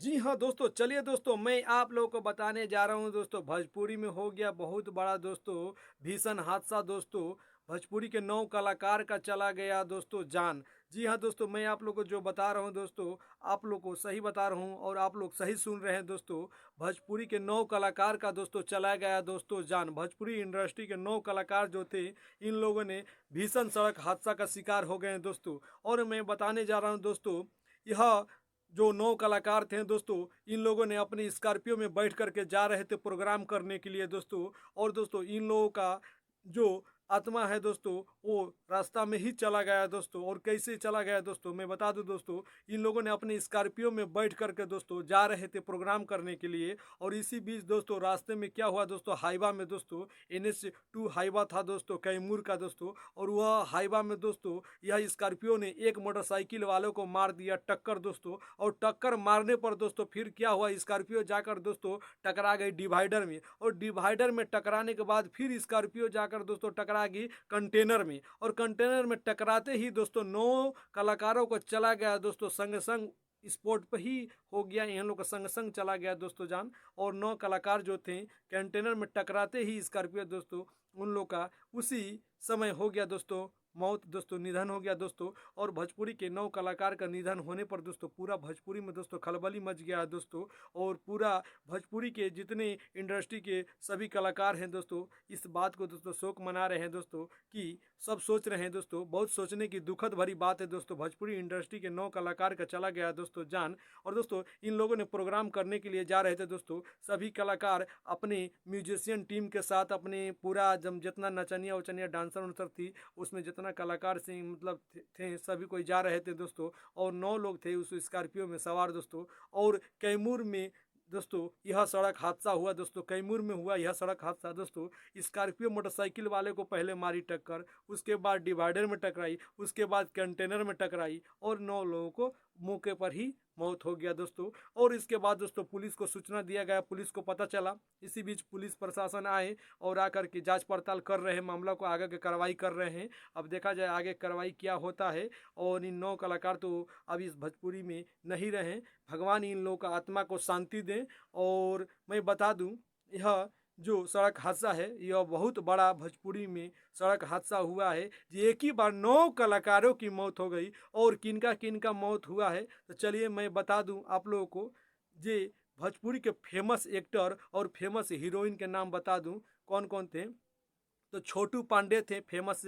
जी हाँ दोस्तों, चलिए दोस्तों मैं आप लोगों को बताने जा रहा हूँ दोस्तों। भोजपुरी में हो गया बहुत बड़ा दोस्तों भीषण हादसा दोस्तों। भोजपुरी के 9 कलाकार का चला गया दोस्तों जान। जी हाँ दोस्तों, मैं आप लोग को जो बता रहा हूँ दोस्तों, आप लोग को सही बता रहा हूँ और आप लोग सही सुन रहे हैं दोस्तों। भोजपुरी के 9 कलाकार का दोस्तों चला गया दोस्तों जान। भोजपुरी इंडस्ट्री के 9 कलाकार जो थे, इन लोगों ने भीषण सड़क हादसा का शिकार हो गए हैं दोस्तों। और मैं बताने जा रहा हूँ दोस्तों, यह जो 9 कलाकार थे दोस्तों, इन लोगों ने अपनी स्कॉर्पियो में बैठ करके जा रहे थे प्रोग्राम करने के लिए दोस्तों। और दोस्तों इन लोगों का जो आत्मा है दोस्तों, वो रास्ता में ही चला गया दोस्तों। और कैसे चला गया दोस्तों, मैं बता दूं दोस्तों, इन लोगों ने अपनी स्कॉर्पियो में बैठ करके दोस्तों जा रहे थे प्रोग्राम करने के लिए। और इसी बीच दोस्तों रास्ते में क्या हुआ दोस्तों, हाईवा में दोस्तों NH2 हाईवा था दोस्तों कैमूर का दोस्तों। और वह हाईवा में दोस्तों यह स्कॉर्पियो ने एक मोटरसाइकिल वालों को मार दिया टक्कर दोस्तों। और टक्कर मारने पर दोस्तों फिर क्या हुआ, स्कॉर्पियो जाकर दोस्तों टकरा गई डिवाइडर में। और डिवाइडर में टकराने के बाद फिर स्कॉर्पियो जाकर दोस्तों टकरा गई कंटेनर में। और कंटेनर में टकराते ही दोस्तों 9 कलाकारों को चला गया दोस्तों संग संग स्पॉट पर ही हो गया, इन लोग का संग संग चला गया दोस्तों जान। और 9 कलाकार जो थे कंटेनर में टकराते ही स्कॉर्पियो दोस्तों, उन लोग का उसी समय हो गया दोस्तों मौत दोस्तों, निधन हो गया दोस्तों। और भोजपुरी के 9 कलाकार का निधन होने पर दोस्तों पूरा भोजपुरी में दोस्तों खलबली मच गया है दोस्तों। और पूरा भोजपुरी के जितने इंडस्ट्री के सभी कलाकार हैं दोस्तों, इस बात को दोस्तों शोक मना रहे हैं दोस्तों। कि सब सोच रहे हैं दोस्तों, बहुत सोचने की दुखद भरी बात है दोस्तों। भोजपुरी इंडस्ट्री के 9 कलाकार का चला गया दोस्तों जान। और दोस्तों इन लोगों ने प्रोग्राम करने के लिए जा रहे थे दोस्तों। सभी कलाकार अपने म्यूजिशियन टीम के साथ, अपने पूरा जब जितना नचनिया उचनिया डांसर उनसर थी, उसमें जितना कलाकार से मतलब थे सभी कोई जा रहे थे दोस्तों। और 9 लोग थे उस स्कॉर्पियो में सवार दोस्तों। और कैमूर में दोस्तों यह सड़क हादसा हुआ दोस्तों, कैमूर में हुआ यह सड़क हादसा दोस्तों। स्कॉर्पियो मोटरसाइकिल वाले को पहले मारी टक्कर, उसके बाद डिवाइडर में टकराई, उसके बाद कंटेनर में टकराई और 9 लोगों को मौके पर ही मौत हो गया दोस्तों। और इसके बाद दोस्तों पुलिस को सूचना दिया गया, पुलिस को पता चला। इसी बीच पुलिस प्रशासन आए और आकर के जांच पड़ताल कर रहे हैं, मामला को आगे की कार्रवाई कर रहे हैं। अब देखा जाए आगे कार्रवाई क्या होता है। और इन 9 कलाकार तो अब इस भोजपुरी में नहीं रहे, भगवान इन लोगों का आत्मा को शांति दें। और मैं बता दूं, यह जो सड़क हादसा है यह बहुत बड़ा भोजपुरी में सड़क हादसा हुआ है। जी एक ही बार 9 कलाकारों की मौत हो गई। और किनका किनका मौत हुआ है तो चलिए मैं बता दूं आप लोगों को। जे भोजपुरी के फेमस एक्टर और फेमस हीरोइन के नाम बता दूं कौन कौन थे। तो छोटू पांडे थे, फेमस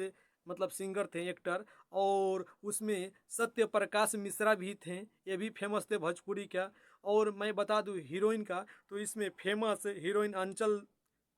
मतलब सिंगर थे, एक्टर। और उसमें सत्य प्रकाश मिश्रा भी थे, ये भी फेमस थे भोजपुरी का। और मैं बता दूं हीरोइन का, तो इसमें फेमस हीरोइन अंचल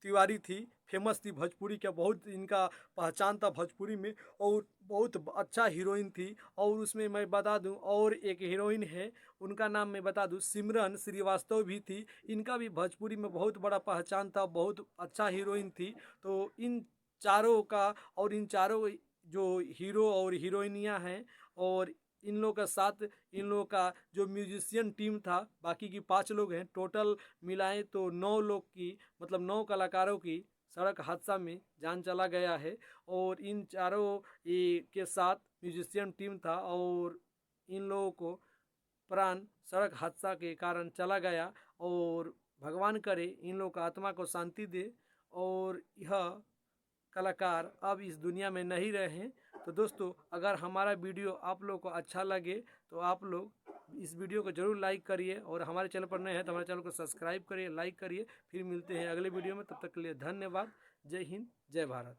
तिवारी थी, फेमस थी भोजपुरी का, बहुत इनका पहचान था भोजपुरी में। और बहुत अच्छा हीरोइन थी। और उसमें मैं बता दूं और एक हीरोइन है, उनका नाम मैं बता दूं सिमरन श्रीवास्तव भी थी। इनका भी भोजपुरी में बहुत बड़ा पहचान था, बहुत अच्छा हीरोइन थी। तो इन चारों का, और इन चारों जो हीरो और हीरोइनियाँ हैं, और इन लोगों का साथ, इन लोगों का जो म्यूजिशियन टीम था, बाकी की 5 लोग हैं टोटल मिलाएं तो 9 लोग की, मतलब 9 कलाकारों की सड़क हादसा में जान चला गया है। और इन चारों के साथ म्यूजिशियन टीम था। और इन लोगों को प्राण सड़क हादसा के कारण चला गया। और भगवान करे इन लोगों का आत्मा को शांति दे। और यह कलाकार अब इस दुनिया में नहीं रहे हैं। तो दोस्तों अगर हमारा वीडियो आप लोग को अच्छा लगे तो आप लोग इस वीडियो को जरूर लाइक करिए। और हमारे चैनल पर नए हैं तो हमारे चैनल को सब्सक्राइब करिए, लाइक करिए। फिर मिलते हैं अगले वीडियो में, तब तक के लिए धन्यवाद। जय हिंद, जय भारत।